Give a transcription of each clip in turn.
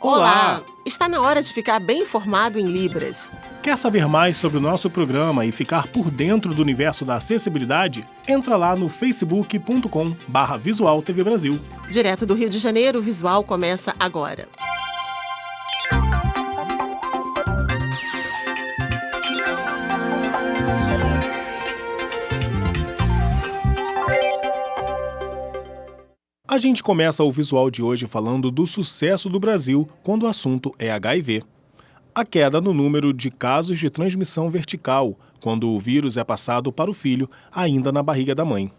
Olá! Está na hora de ficar bem informado em Libras. Quer saber mais sobre o nosso programa e ficar por dentro do universo da acessibilidade? Entra lá no facebook.com/Visual TV Brasil. Direto do Rio de Janeiro, o Visual começa agora. A gente começa o Visual de hoje falando do sucesso do Brasil quando o assunto é HIV. A queda no número de casos de transmissão vertical, quando o vírus é passado para o filho ainda na barriga da mãe.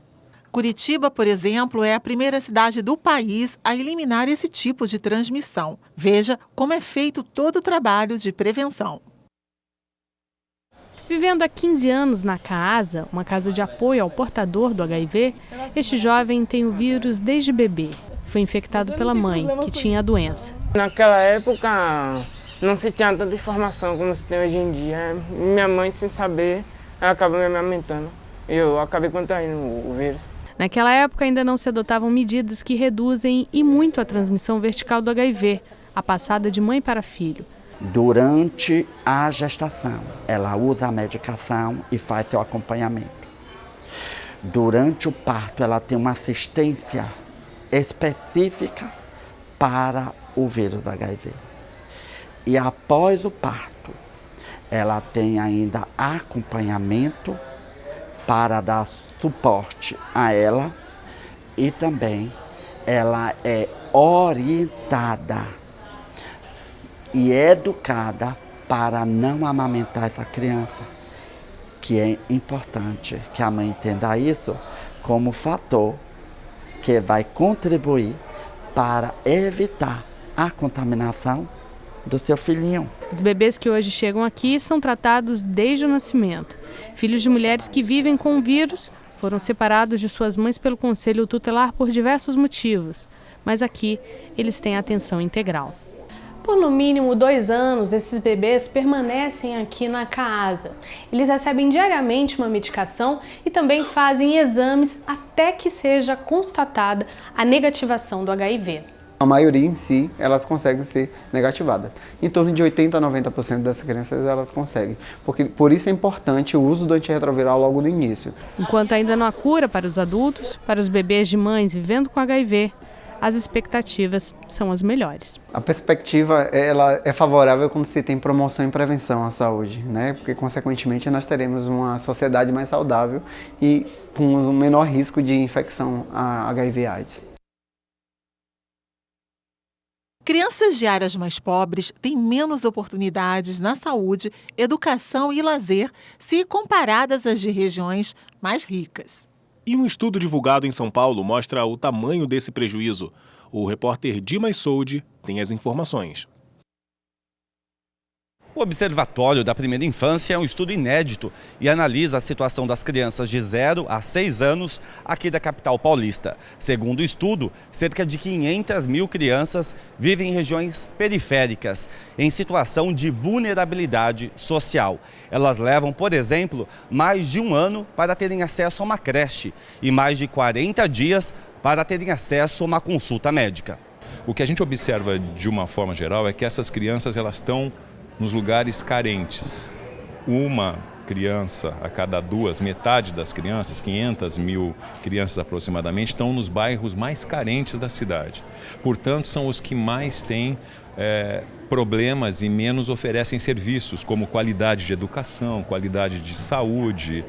Curitiba, por exemplo, é a primeira cidade do país a eliminar esse tipo de transmissão. Veja como é feito todo o trabalho de prevenção. Vivendo há 15 anos na CAASA, uma casa de apoio ao portador do HIV, este jovem tem o vírus desde bebê. Foi infectado pela mãe, que tinha a doença. Naquela época não se tinha tanta informação como se tem hoje em dia. Minha mãe, sem saber, ela acabou me amamentando. Eu acabei contraindo o vírus. Naquela época ainda não se adotavam medidas que reduzem e muito a transmissão vertical do HIV, a passada de mãe para filho. Durante a gestação, ela usa a medicação e faz seu acompanhamento. Durante o parto, ela tem uma assistência específica para o vírus HIV. E após o parto, ela tem ainda acompanhamento para dar suporte a ela e também ela é orientada e educada para não amamentar essa criança, que é importante que a mãe entenda isso como fator que vai contribuir para evitar a contaminação do seu filhinho. Os bebês que hoje chegam aqui são tratados desde o nascimento. Filhos de mulheres que vivem com o vírus foram separados de suas mães pelo Conselho Tutelar por diversos motivos, mas aqui eles têm atenção integral. Por no mínimo 2 anos, esses bebês permanecem aqui na CAASA. Eles recebem diariamente uma medicação e também fazem exames até que seja constatada a negativação do HIV. A maioria em si, elas conseguem ser negativadas. Em torno de 80% a 90% dessas crianças elas conseguem. Por isso é importante o uso do antirretroviral logo no início. Enquanto ainda não há cura para os adultos, para os bebês de mães vivendo com HIV, as expectativas são as melhores. A perspectiva ela é favorável quando se tem promoção e prevenção à saúde, né? Porque, consequentemente, nós teremos uma sociedade mais saudável e com um menor risco de infecção a HIV/AIDS. Crianças de áreas mais pobres têm menos oportunidades na saúde, educação e lazer se comparadas às de regiões mais ricas. E um estudo divulgado em São Paulo mostra o tamanho desse prejuízo. O repórter Dimas Soldi tem as informações. O Observatório da Primeira Infância é um estudo inédito e analisa a situação das crianças de 0 a 6 anos aqui da capital paulista. Segundo o estudo, cerca de 500 mil crianças vivem em regiões periféricas, em situação de vulnerabilidade social. Elas levam, por exemplo, mais de 1 ano para terem acesso a uma creche e mais de 40 dias para terem acesso a uma consulta médica. O que a gente observa de uma forma geral é que essas crianças elas estão nos lugares carentes. Uma criança a cada 2, metade das crianças, 500 mil crianças aproximadamente, estão nos bairros mais carentes da cidade. Portanto, são os que mais têm problemas e menos oferecem serviços, como qualidade de educação, qualidade de saúde,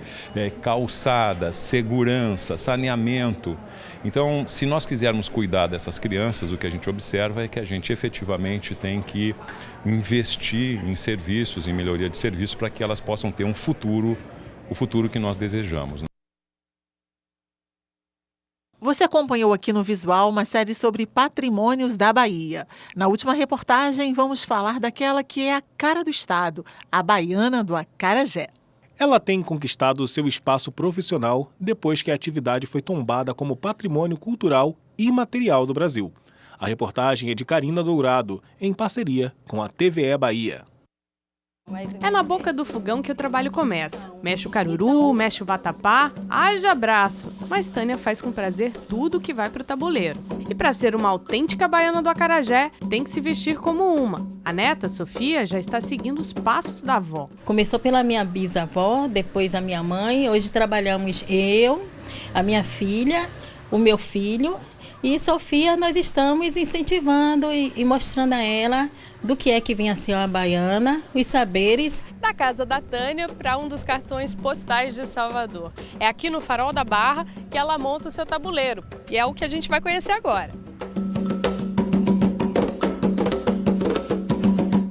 calçadas, segurança, saneamento. Então, se nós quisermos cuidar dessas crianças, o que a gente observa é que a gente efetivamente tem que investir em serviços, em melhoria de serviços, para que elas possam ter um futuro, o futuro que nós desejamos. Você acompanhou aqui no Visual uma série sobre patrimônios da Bahia. Na última reportagem, vamos falar daquela que é a cara do estado, a baiana do acarajé. Ela tem conquistado seu espaço profissional depois que a atividade foi tombada como patrimônio cultural imaterial do Brasil. A reportagem é de Karina Dourado, em parceria com a TVE Bahia. É na boca do fogão que o trabalho começa. Mexe o caruru, mexe o vatapá, haja abraço. Mas Tânia faz com prazer tudo que vai pro tabuleiro. E para ser uma autêntica baiana do acarajé, tem que se vestir como uma. A neta, Sofia, já está seguindo os passos da avó. Começou pela minha bisavó, depois a minha mãe. Hoje trabalhamos eu, a minha filha, o meu filho. E Sofia, nós estamos incentivando e mostrando a ela do que é que vem a ser uma baiana, os saberes. Da casa da Tânia para um dos cartões postais de Salvador. É aqui no Farol da Barra que ela monta o seu tabuleiro. E é o que a gente vai conhecer agora.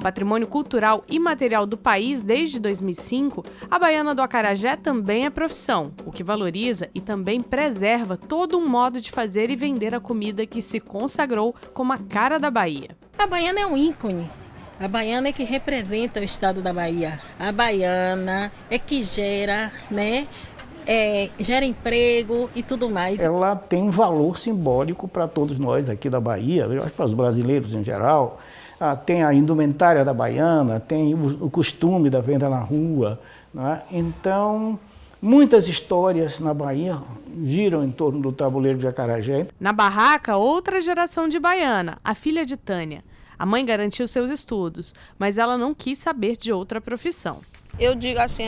Patrimônio cultural e material do país desde 2005, a baiana do acarajé também é profissão, o que valoriza e também preserva todo um modo de fazer e vender a comida que se consagrou como a cara da Bahia. A baiana é um ícone. A baiana é que representa o estado da Bahia. A baiana é que gera, gera emprego e tudo mais. Ela tem um valor simbólico para todos nós aqui da Bahia, eu acho para os brasileiros em geral. Tem a indumentária da baiana, tem o costume da venda na rua, né? Então, muitas histórias na Bahia giram em torno do tabuleiro de acarajé. Na barraca, outra geração de baiana, a filha de Tânia. A mãe garantiu seus estudos, mas ela não quis saber de outra profissão. Eu digo assim,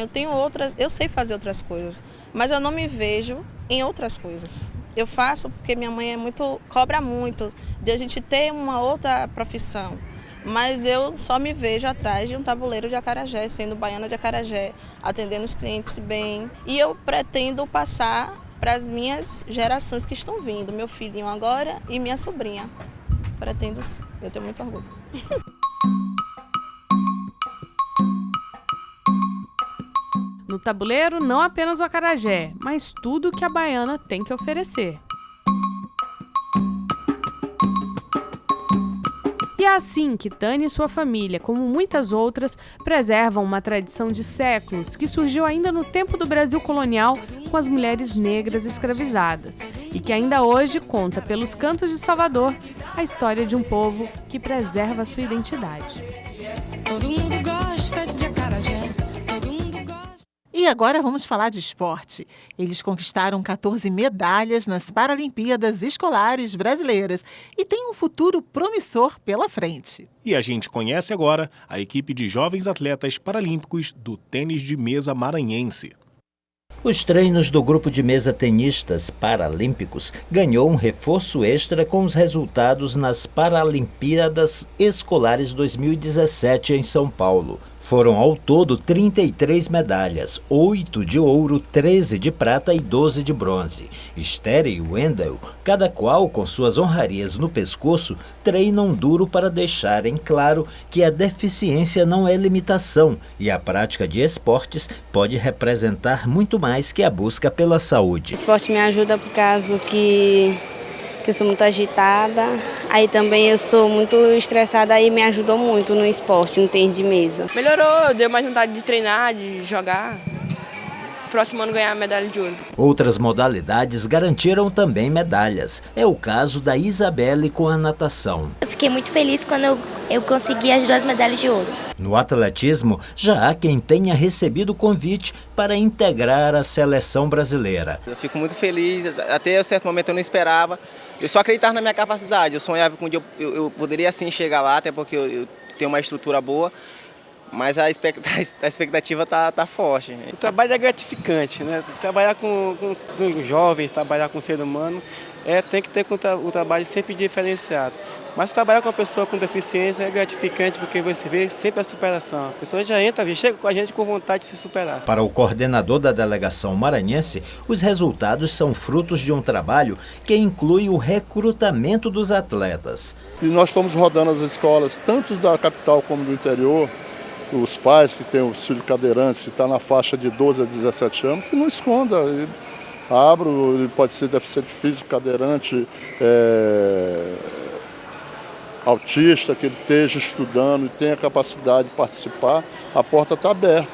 eu sei fazer outras coisas, mas eu não me vejo em outras coisas. Eu faço porque minha mãe cobra muito de a gente ter uma outra profissão. Mas eu só me vejo atrás de um tabuleiro de acarajé, sendo baiana de acarajé, atendendo os clientes bem. E eu pretendo passar para as minhas gerações que estão vindo, meu filhinho agora e minha sobrinha. Pretendo sim, eu tenho muito orgulho. No tabuleiro, não apenas o acarajé, mas tudo que a baiana tem que oferecer. E é assim que Tânia e sua família, como muitas outras, preservam uma tradição de séculos que surgiu ainda no tempo do Brasil colonial com as mulheres negras escravizadas e que ainda hoje conta pelos cantos de Salvador a história de um povo que preserva a sua identidade. Todo mundo gosta de acarajé. E agora vamos falar de esporte. Eles conquistaram 14 medalhas nas Paralimpíadas Escolares Brasileiras e têm um futuro promissor pela frente. E a gente conhece agora a equipe de jovens atletas paralímpicos do tênis de mesa maranhense. Os treinos do grupo de mesa tenistas paralímpicos ganhou um reforço extra com os resultados nas Paralimpíadas Escolares 2017 em São Paulo. Foram ao todo 33 medalhas, 8 de ouro, 13 de prata e 12 de bronze. Esther e Wendel, cada qual com suas honrarias no pescoço, treinam duro para deixarem claro que a deficiência não é limitação e a prática de esportes pode representar muito mais que a busca pela saúde. O esporte me ajuda por causa que eu sou muito agitada, aí também eu sou muito estressada e me ajudou muito no esporte, no tênis de mesa. Melhorou, deu mais vontade de treinar, de jogar. Próximo ano ganhar a medalha de ouro. Outras modalidades garantiram também medalhas. É o caso da Isabelle com a natação. Eu fiquei muito feliz quando eu consegui as 2 medalhas de ouro. No atletismo, já há quem tenha recebido o convite para integrar a seleção brasileira. Eu fico muito feliz, até um certo momento eu não esperava. Eu só acreditava na minha capacidade, eu sonhava que um dia eu poderia sim chegar lá, até porque eu tenho uma estrutura boa. Mas a expectativa tá forte. O trabalho é gratificante, né? Trabalhar com jovens, trabalhar com o ser humano, tem que ter o trabalho sempre diferenciado. Mas trabalhar com uma pessoa com deficiência é gratificante porque você vê sempre a superação. A pessoa já chega com a gente com vontade de se superar. Para o coordenador da delegação maranhense, os resultados são frutos de um trabalho que inclui o recrutamento dos atletas. E nós estamos rodando as escolas, tanto da capital como do interior, os pais que têm o filho cadeirante, que está na faixa de 12 a 17 anos, que não esconda. Ele pode ser deficiente físico, cadeirante, autista, que ele esteja estudando e tenha capacidade de participar, a porta está aberta.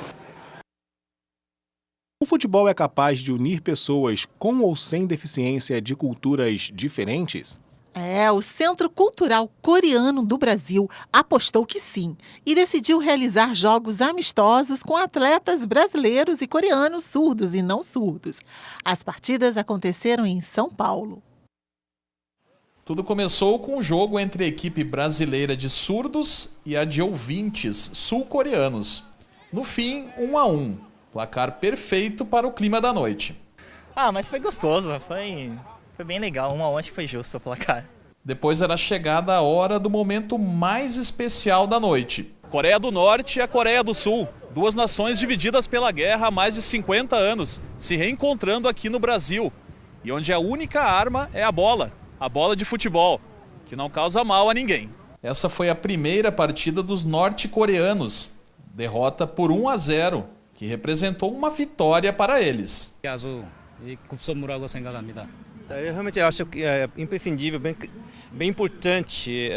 O futebol é capaz de unir pessoas com ou sem deficiência de culturas diferentes? O Centro Cultural Coreano do Brasil apostou que sim e decidiu realizar jogos amistosos com atletas brasileiros e coreanos surdos e não surdos. As partidas aconteceram em São Paulo. Tudo começou com um jogo entre a equipe brasileira de surdos e a de ouvintes sul-coreanos. No fim, 1-1. Placar perfeito para o clima da noite. Mas foi gostoso, foi bem legal. 1-1 acho que foi justo o placar. Depois era chegada a hora do momento mais especial da noite. Coreia do Norte e a Coreia do Sul, duas nações divididas pela guerra há mais de 50 anos, se reencontrando aqui no Brasil. E onde a única arma é a bola de futebol, que não causa mal a ninguém. Essa foi a primeira partida dos norte-coreanos. Derrota por 1-0, que representou uma vitória para eles. Eu realmente acho que é imprescindível, bem importante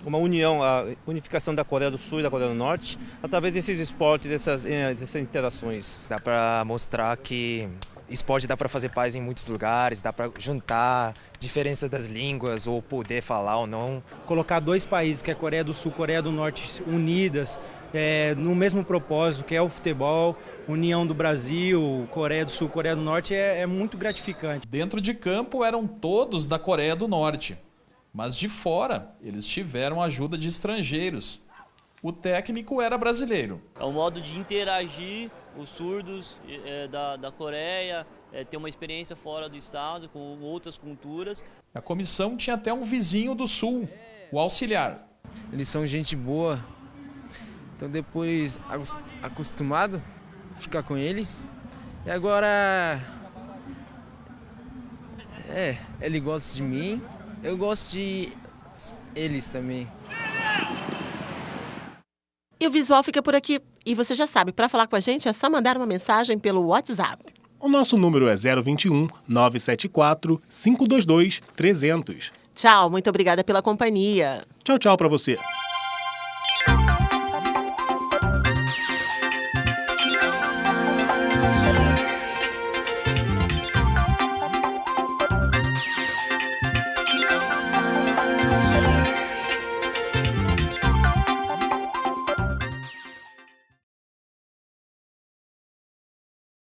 uma união, a unificação da Coreia do Sul e da Coreia do Norte através desses esportes, dessas interações. Dá para mostrar que esporte dá para fazer paz em muitos lugares, dá para juntar diferença das línguas ou poder falar ou não. Colocar dois países, que é a Coreia do Sul e a Coreia do Norte, unidas no mesmo propósito, que é o futebol, união do Brasil, Coreia do Sul, Coreia do Norte, é muito gratificante. Dentro de campo eram todos da Coreia do Norte, mas de fora eles tiveram ajuda de estrangeiros. O técnico era brasileiro. É um modo de interagir os surdos da Coreia, ter uma experiência fora do estado, com outras culturas. A comissão tinha até um vizinho do Sul, o auxiliar. Eles são gente boa, então depois acostumado a ficar com eles. E agora, ele gosta de mim, eu gosto de eles também. E o Visual fica por aqui. E você já sabe, para falar com a gente é só mandar uma mensagem pelo WhatsApp. O nosso número é 021 974 522 300. Tchau, muito obrigada pela companhia. Tchau, tchau para você.